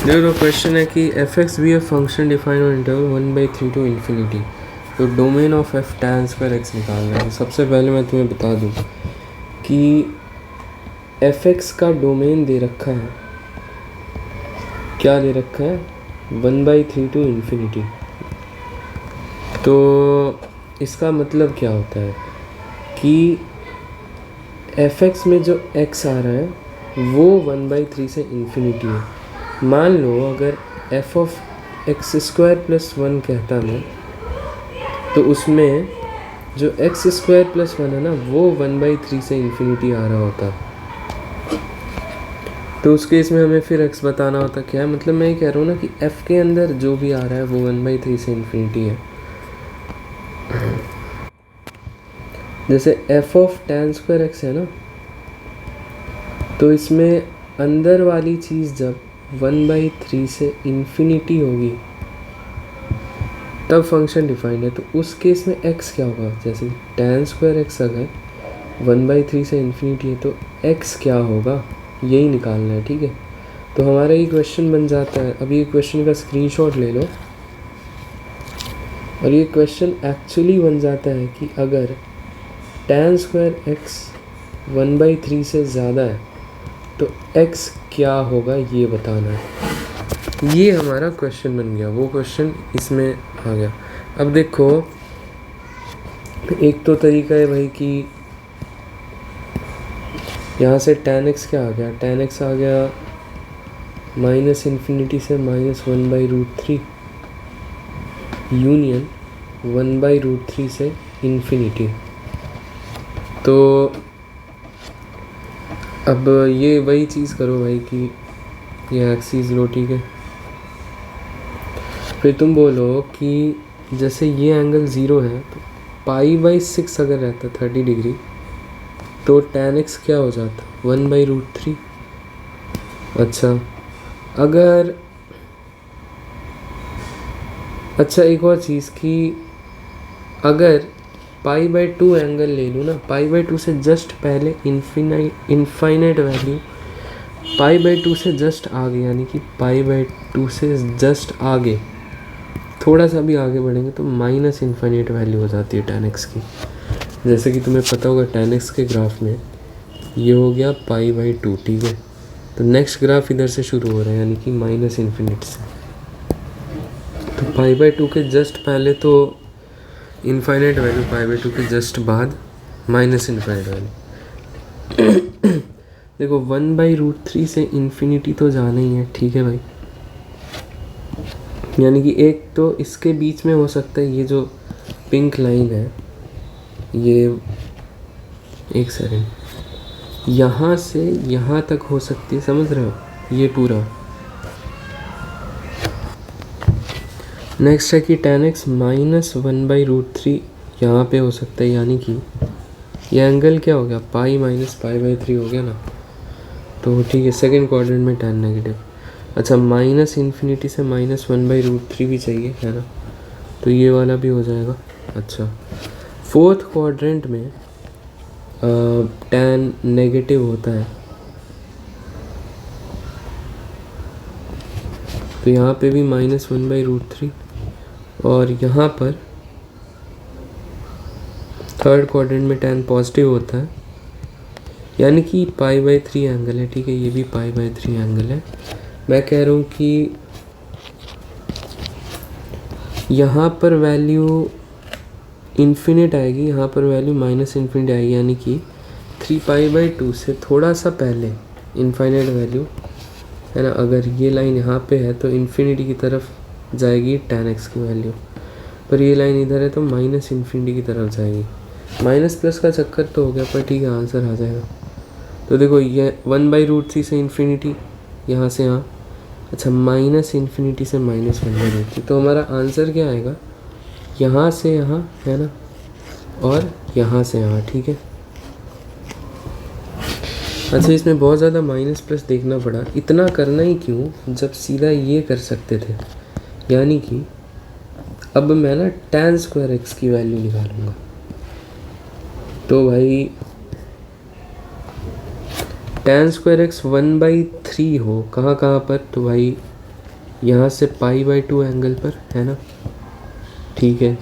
देखो क्वेश्चन है कि f x be a function define on interval 1/3 to infinity, तो domain of f tan square x निकालना है। सबसे पहले मैं तुम्हें बता दूं कि एफ एक्स का डोमेन दे रखा है, क्या दे रखा है, 1/3 टू इन्फिनिटी। तो इसका मतलब क्या होता है कि एफ एक्स में जो एक्स आ रहा है वो 1/3 से इन्फिनिटी है। मान लो अगर F of x square plus 1 कहता मैं, तो उसमें जो एक्स स्क्वायर प्लस 1 है ना वो 1/3 से इन्फिनिटी आ रहा होता, तो उस केस में हमें फिर एक्स बताना होता। क्या है मतलब, मैं ये कह रहा हूँ ना कि एफ के अंदर जो भी आ रहा है वो 1/3 से इन्फिनिटी है। जैसे F of tan square x है ना, तो इसमें अंदर वाली चीज़ जब 1/3 से इन्फिनिटी होगी तब फंक्शन डिफाइंड है। तो उस केस में x क्या होगा, जैसे tan स्क्वायर x अगर 1/3 से इन्फिनिटी है तो x क्या होगा, यही निकालना है। ठीक है, तो हमारा ये क्वेश्चन बन जाता है। अभी ये क्वेश्चन का स्क्रीनशॉट ले लो, और ये क्वेश्चन एक्चुअली बन जाता है कि अगर tan स्क्वायर x 1/3 से ज़्यादा है तो x क्या होगा ये बताना है। ये हमारा क्वेश्चन बन गया, वो क्वेश्चन इसमें आ गया। अब देखो, एक तो तरीका है भाई कि यहाँ से tan x क्या आ गया, tan x आ गया -∞ से -1/√3 यूनियन 1/√3 से इन्फिनिटी। तो अब ये वही चीज़ करो भाई कि ये एक्सिस लो, ठीक है। फिर तुम बोलो कि जैसे ये एंगल 0 है तो π/6 अगर रहता 30 डिग्री तो tan x क्या हो जाता, 1/√3। अच्छा एक और चीज़ कि अगर π/2 एंगल ले लूँ ना, π/2 से जस्ट पहले इनफाइनाइट वैल्यू π/2 से जस्ट आगे, यानी कि π/2 से जस्ट आगे, थोड़ा सा भी आगे बढ़ेंगे तो -∞ वैल्यू हो जाती है tan x की। जैसे कि तुम्हें पता होगा tan x के ग्राफ में ये हो गया π/2, ठीक है। तो नेक्स्ट ग्राफ इधर से शुरू हो रहा है, यानी कि -∞ से। तो π/2 के जस्ट पहले तो इनफाइनाइट वैल्यू, π/2 के जस्ट बाद -∞ वैल्यू। देखो 1/√3 से इन्फिनिटी तो जाना ही है, ठीक है भाई। यानी कि एक तो इसके बीच में हो सकता है, ये जो पिंक लाइन है, ये एक सेकंड, यहाँ से यहाँ तक हो सकती है, समझ रहे हो, ये पूरा। नेक्स्ट है कि tan x -1/√3 यहाँ पे हो सकता है, यानी कि ये एंगल क्या हो गया, π-π/3 हो गया ना। तो ठीक है, सेकंड क्वाड्रेंट में tan नेगेटिव। अच्छा, -∞ से -1/√3 भी चाहिए, है ना, तो ये वाला भी हो जाएगा। अच्छा, फोर्थ क्वाड्रेंट में tan नेगेटिव होता है, तो यहाँ पे भी -1/√3, और यहाँ पर थर्ड क्वाड्रेंट में tan पॉजिटिव होता है, यानी कि π/3 एंगल है, ठीक है, ये भी π/3 एंगल है। मैं कह रहा हूँ कि यहाँ पर वैल्यू इन्फिनिट आएगी, यहाँ पर वैल्यू -∞ आएगी, यानी कि 3π/2 से थोड़ा सा पहले इनफाइनाइट वैल्यू है ना। अगर ये लाइन यहाँ पे है तो इन्फिनिटी की तरफ जाएगी tan x की वैल्यू, पर ये लाइन इधर है तो -∞ की तरफ जाएगी। माइनस प्लस का चक्कर तो हो गया, पर ठीक है, आंसर आ जाएगा। तो देखो ये 1/√3 से इन्फिनिटी, यहाँ से यहाँ, अच्छा -∞ से -1/√3, तो हमारा आंसर क्या आएगा, यहाँ से यहाँ, है ना, और यहाँ से यहाँ, ठीक है। अच्छा, इसमें बहुत ज़्यादा माइनस प्लस देखना पड़ा, इतना करना ही क्यों जब सीधा ये कर सकते थे। यानी कि अब मैं ना tan स्क्वायर x की वैल्यू निकालूंगा। तो भाई tan स्क्वायर x 1/3 हो कहाँ पर, तो भाई यहाँ से π/2 एंगल पर, है ना, ठीक है।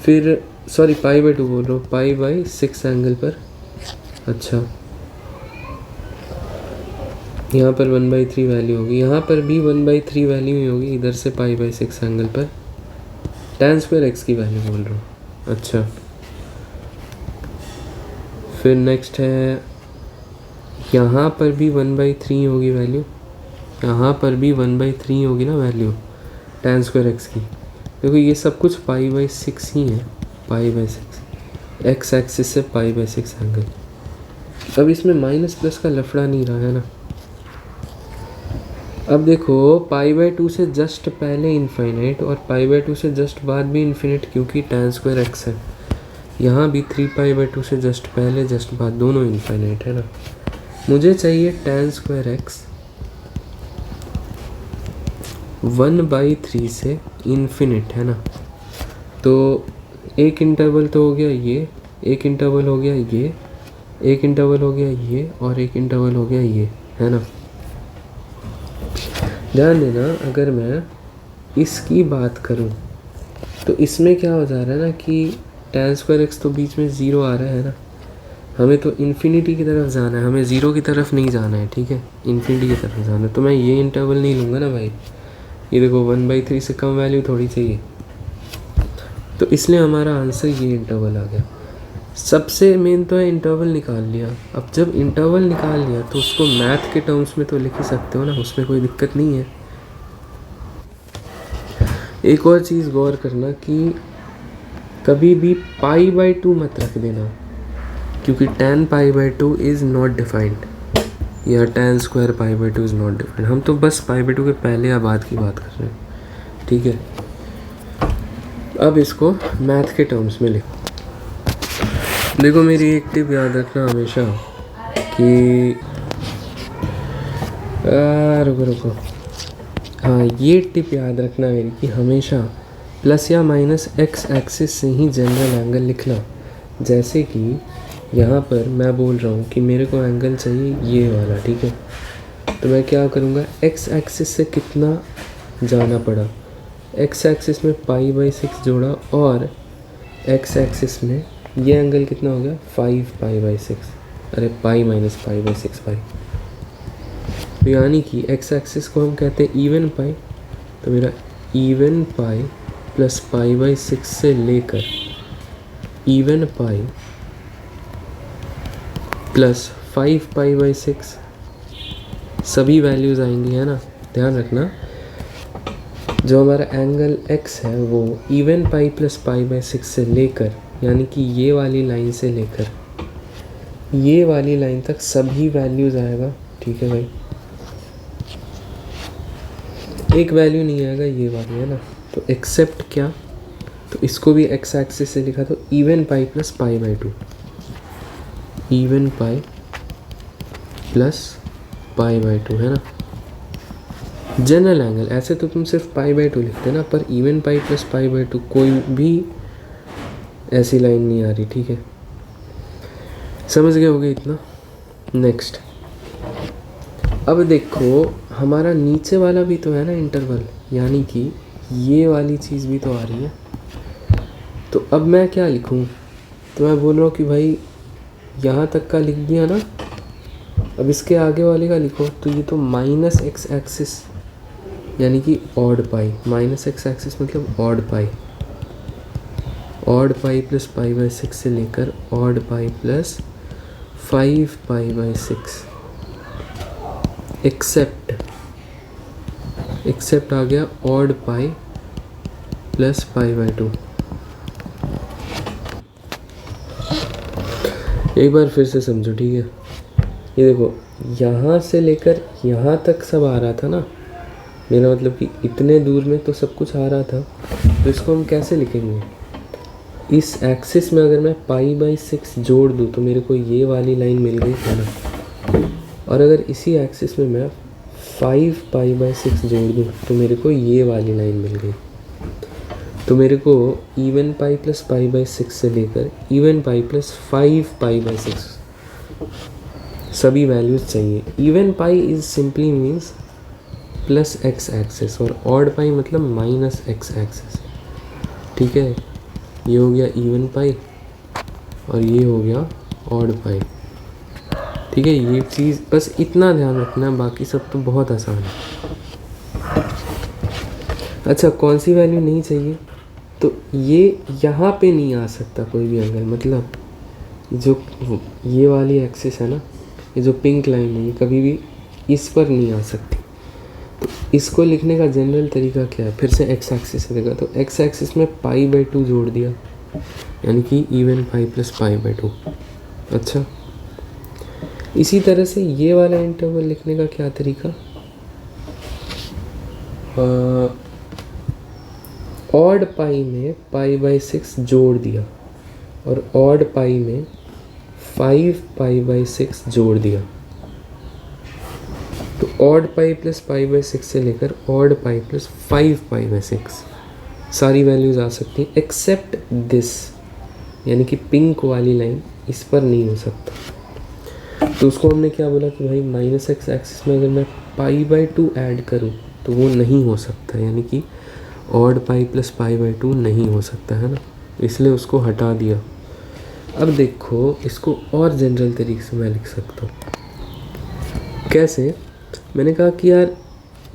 फिर सॉरी π/2 बोल रहा हूँ, π/6 एंगल पर। अच्छा, यहाँ पर 1/3 वैल्यू होगी, यहाँ पर भी 1/3 वैल्यू ही होगी, इधर से π/6 एंगल पर tan स्क्वायर x की वैल्यू बोल रहा हूँ। अच्छा, फिर नेक्स्ट है, यहाँ पर भी 1/3 होगी वैल्यू, यहाँ पर भी 1/3 होगी ना वैल्यू tan स्क्वायर x की। देखो ये सब कुछ π/6 ही है, π/6, x एक्सिस से π/6 एंगल। अब इसमें माइनस प्लस का लफड़ा नहीं रहा है ना। अब देखो π/2 से जस्ट पहले इनफाइनाइट और π/2 से जस्ट बाद भी इन्फिनिट, क्योंकि tan स्क्वायर x है। यहाँ भी 3π/2 से जस्ट पहले जस्ट बाद दोनों इनफाइनाइट है ना। मुझे चाहिए tan स्क्वायर x 1/3 से इन्फिनिट, है ना। तो एक इंटरवल तो हो गया ये, एक इंटरवल हो गया ये, एक इंटरवल हो गया ये, और एक इंटरवल हो गया ये, है ना। ध्यान देना, अगर मैं इसकी बात करूं तो इसमें क्या हो जा रहा है ना कि tan स्क्वायर x तो बीच में 0 आ रहा है ना। हमें तो इन्फिनिटी की तरफ जाना है, हमें 0 की तरफ नहीं जाना है, ठीक है, इन्फिनिटी की तरफ जाना है। तो मैं ये इंटरवल नहीं लूँगा ना भाई, ये देखो 1/3 से कम वैल्यू थोड़ी चाहिए, तो इसलिए हमारा आंसर ये इंटरवल आ गया। सबसे मेन तो है इंटरवल निकाल लिया। अब जब इंटरवल निकाल लिया तो उसको मैथ के टर्म्स में तो लिख ही सकते हो ना, उसमें कोई दिक्कत नहीं है। एक और चीज़ गौर करना कि कभी भी π/2 मत रख देना, क्योंकि tan π/2 इज़ नॉट डिफाइंड, या tan square π/2 is not defined. हम तो बस π/2 के पहले या बाद की बात कर रहे हैं, ठीक है। अब इसको मैथ के टर्म्स में लिखो। देखो मेरी एक टिप याद रखना हमेशा कि रुको, हाँ ये टिप याद रखना मेरी कि हमेशा प्लस या माइनस x एक्सिस से ही जनरल एंगल लिखना। जैसे कि यहाँ पर मैं बोल रहा हूँ कि मेरे को एंगल चाहिए ये वाला, ठीक है। तो मैं क्या करूँगा, x एक्सिस से कितना जाना पड़ा, x एक्सिस में π/6 जोड़ा, और x एक्सिस में ये एंगल कितना हो गया 5π/6, अरे पाई माइनस π/6 पाई। तो यानी कि x एक्सिस को हम कहते हैं इवन पाई, तो मेरा इवन पाई प्लस π/6 से लेकर इवन पाई प्लस 5π/6 सभी वैल्यूज़ आएंगी, है ना। ध्यान रखना, जो हमारा एंगल x है वो इवन पाई प्लस π/6 से लेकर, यानी कि ये वाली लाइन से लेकर ये वाली लाइन तक सभी वैल्यूज़ आएगा, ठीक है भाई। एक वैल्यू नहीं आएगा ये वाली, है ना। तो एक्सेप्ट क्या, तो इसको भी x एक्सिस से लिखा, तो even pi plus π/2, even pi plus π/2, है ना। जनरल एंगल, ऐसे तो तुम सिर्फ π/2 लिखते ना, पर इवन पाई प्लस π/2 कोई भी ऐसी लाइन नहीं आ रही, ठीक है। समझ गए होगे इतना। नेक्स्ट, अब देखो हमारा नीचे वाला भी तो है ना इंटरवल, यानी कि ये वाली चीज़ भी तो आ रही है। तो अब मैं क्या लिखूं, तो मैं बोल रहा हूँ कि भाई यहाँ तक का लिख दिया ना, अब इसके आगे वाले का लिखो। तो ये तो माइनस x एक्सिस यानी कि odd pi, minus x axis मतलब odd pi, odd pi plus π/6 से लेकर ऑड पाई प्लस 5π/6, एक्सेप्ट आ गया ऑड पाई प्लस π/2। एक बार फिर से समझो, ठीक है। ये देखो यहाँ से लेकर यहाँ तक सब आ रहा था ना, मेरा मतलब कि इतने दूर में तो सब कुछ आ रहा था। तो इसको हम कैसे लिखेंगे, इस एक्सिस में अगर मैं π/6 जोड़ दूँ तो मेरे को ये वाली लाइन मिल गई, है ना। और अगर इसी एक्सिस में मैं 5π/6 जोड़ दूँ तो मेरे को ये वाली लाइन मिल गई। तो मेरे को इवन पाई प्लस π/6 से लेकर इवन पाई प्लस 5π/6 सभी वैल्यूज़ चाहिए। Even pi is simply means plus x axis और ऑड पाई मतलब माइनस एक्स एक्सिस। ठीक है, ये हो गया इवन पाई और ये हो गया ऑड पाई। ठीक है, ये चीज़ बस इतना ध्यान रखना, बाकी सब तो बहुत आसान है। अच्छा, कौन सी वैल्यू नहीं चाहिए, तो ये यहाँ पे नहीं आ सकता कोई भी एंगल, मतलब जो ये वाली एक्सिस है ना, ये जो पिंक लाइन है, ये कभी भी इस पर नहीं आ सकती। तो इसको लिखने का जनरल तरीका क्या है, फिर से एक्स एक्सिस से देखा तो एक्स एक्सिस में π/2 जोड़ दिया, यानी कि इवन पाई प्लस π/2। अच्छा, इसी तरह से ये वाला इंटरवल लिखने का क्या तरीका, ऑड पाई में π/6 जोड़ दिया और ऑड पाई में 5π/6 जोड़ दिया। तो ऑड पाई प्लस π/6 से लेकर ऑड पाई प्लस 5π/6 सारी वैल्यूज़ आ सकती हैं एक्सेप्ट दिस, यानी कि पिंक वाली लाइन इस पर नहीं हो सकता। तो उसको हमने क्या बोला कि भाई माइनस एक्स एक्सिस में अगर मैं π/2 ऐड करूँ तो वो नहीं हो सकता, यानी कि ऑड पाई प्लस π/2 नहीं हो सकता है ना, इसलिए उसको हटा दिया। अब देखो, इसको और जनरल तरीके से मैं लिख सकता हूँ। कैसे, मैंने कहा कि यार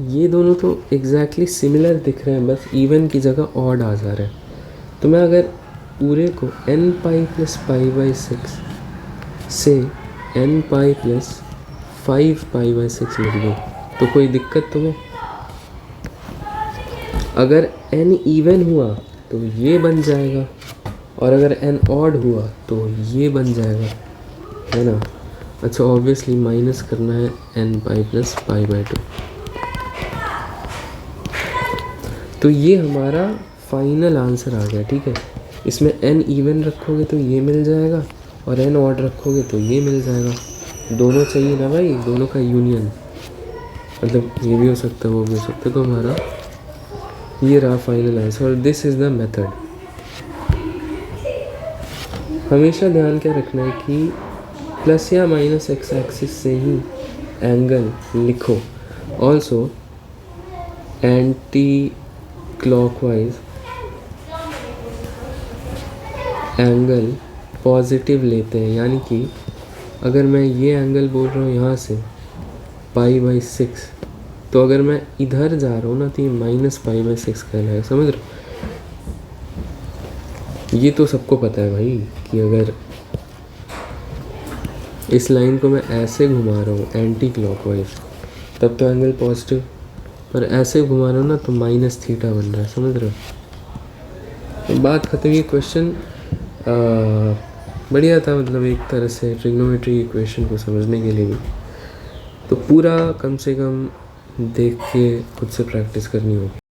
ये दोनों तो एग्जैक्टली सिमिलर दिख रहे हैं, बस इवन की जगह ऑड आ जा रहा है। तो मैं अगर पूरे को n पाई प्लस π/6 से n पाई प्लस 5π/6 लिख दूँ तो कोई दिक्कत तुम्हें? अगर n इवन हुआ तो ये बन जाएगा और अगर n ऑड हुआ तो ये बन जाएगा, है ना। अच्छा, ऑब्वियसली माइनस करना है n पाई प्लस π/2। तो ये हमारा फाइनल आंसर आ गया। ठीक है, इसमें n इवन रखोगे तो ये मिल जाएगा और n ऑड रखोगे तो ये मिल जाएगा। दोनों चाहिए ना भाई, दोनों का यूनियन, मतलब ये भी हो सकता है वो भी हो सकता है। तो हमारा ये रहा फाइनल आंसर और दिस इज़ द मेथड। हमेशा ध्यान क्या रखना है कि प्लस या माइनस एक्स एक्सिस से ही एंगल लिखो। Also anti clockwise angle positive लेते हैं, यानी कि अगर मैं ये एंगल बोल रहा हूँ यहाँ से π/6, तो अगर मैं इधर जा रहा हूँ ना तो ये माइनस π/6 कहलाएगा, समझ रहे हो। ये तो सबको पता है भाई कि अगर इस लाइन को मैं ऐसे घुमा रहा हूँ एंटी क्लॉकवाइज तब तो एंगल पॉजिटिव, पर ऐसे घुमा रहा हूँ ना तो -θ बन रहा है, समझ रहे हो। तो बात खत्म। ये क्वेश्चन बढ़िया था, मतलब एक तरह से ट्रिग्नोमेट्री इक्वेशन को समझने के लिए भी। तो पूरा कम से कम देख के खुद से प्रैक्टिस करनी होगी।